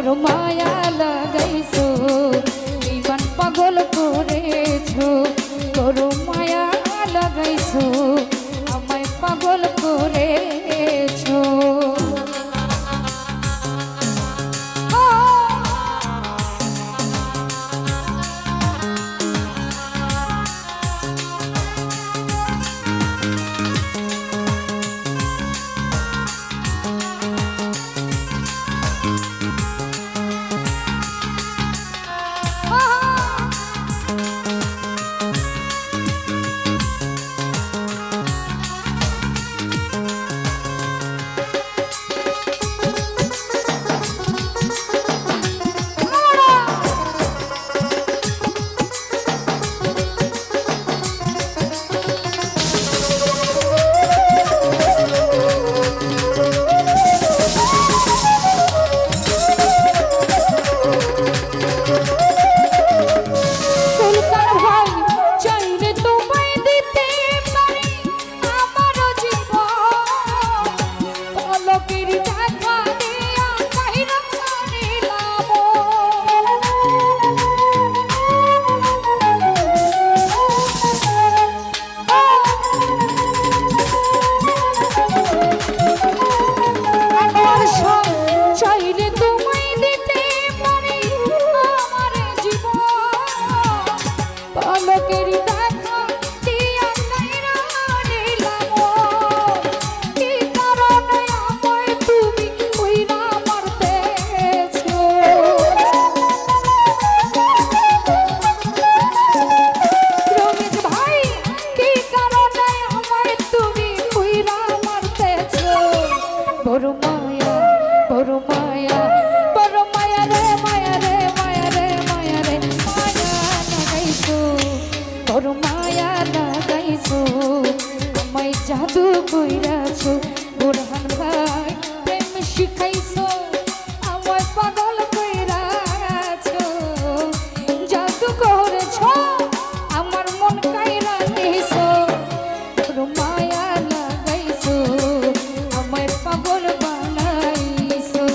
বড় মায়া লাগাইছো ইমান পাগল করেছো বড় মায়া লাগাইছো আমায় পাগল করেছো বড় মায়া বড় মায়া বড় মায়া রে মায়া রে মায়া রে মায়া রে মায়া লাগাইছো বড় মায়া লাগাইছো আমায় জাদু কইরাছো বুরহান ভাই প্রেম শিখাইছো আমায় পাগল কইরাছো জাদু করেছো আমার মন কাইরা নিছো বড় মায়া লাগাইছো আমায় পাগল বানাইছো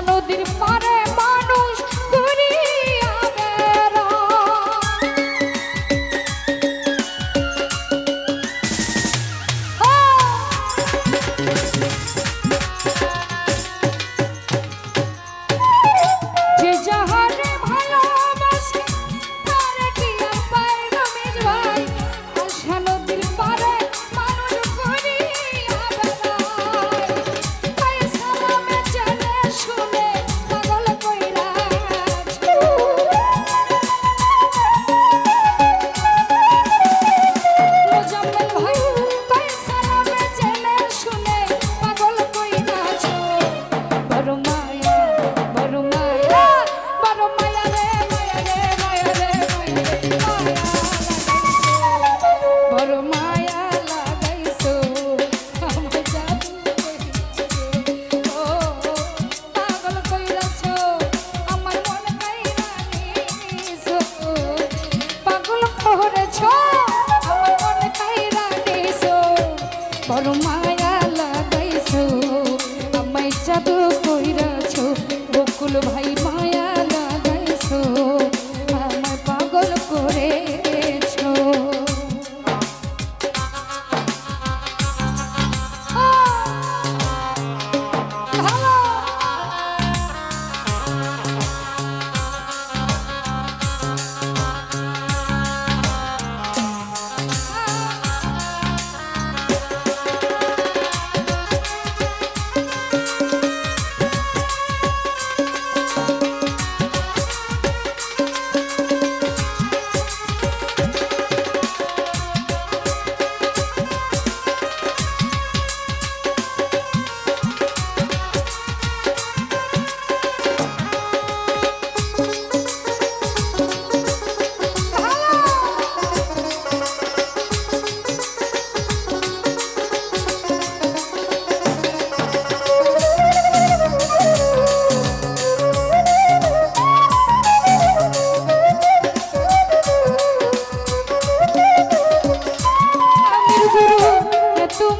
নদীর পারে মানুষ ঘুরিয়া যে যাহারে ভালোবাসে তারে কি আর পায় রমেশ ভাই আশা নদীর পারে মানুষ ঘুরিয়া বেড়ায় সালামে চলে শুনে পাগল কইরাছো মোজাম্মেল ভাই তাই সালামে চলে শুনে পাগল কইরাছো বড় মায়া বড় মায়া বড় মায়া রে মায়া রে মায়া রে মায়া বড় মায়া লাগাইছো আমায় জাদু কইরাছো পাগল কইরাছো আমার মন কাইরা নিছো পাগল করেছো আমার মন কাইরা নিছো বড় মায়া লাগাইছো আমায় জাদু কইরাছো বকুল ভাই মায়া লাগাইছো আমায় পাগল করেছো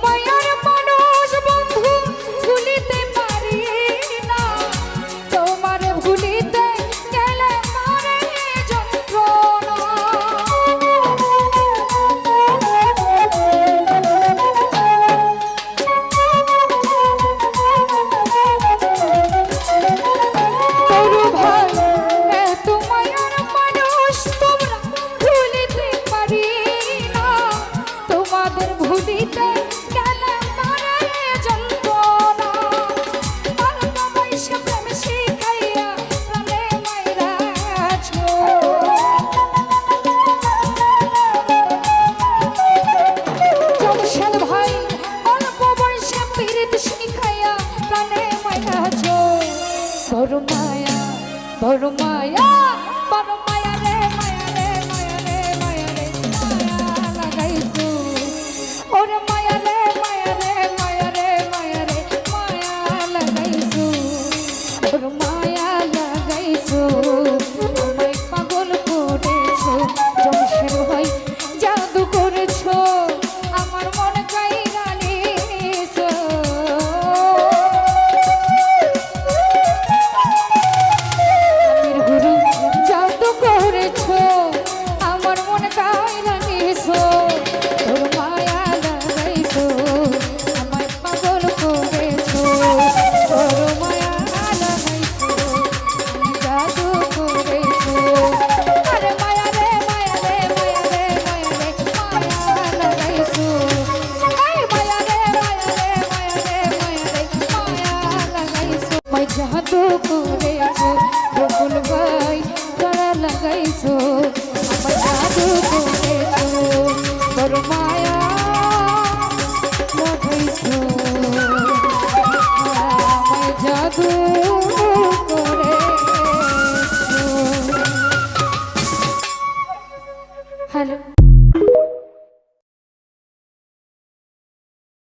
মায়ার মানুষ বন্ধু ভুলিতে পারি না, তোমার ভুলিতে গেলে মারে যন্ত্রণা। তরু ভাই এত মায়ার মানুষ তোমরা ভুলিতে পারি না, তোমাদের ভুলিতে গেলে মারে যন্ত্রণা। অল্প বয়সে প্রেম শিখাইয়া প্রাণে মাইরাছো, জমশেদ ভাই অল্প বয়সে পীড়িত শিখাইয়া প্রাণে মাইরাছো। বড় মায়া বড় মায়া বড় মায়া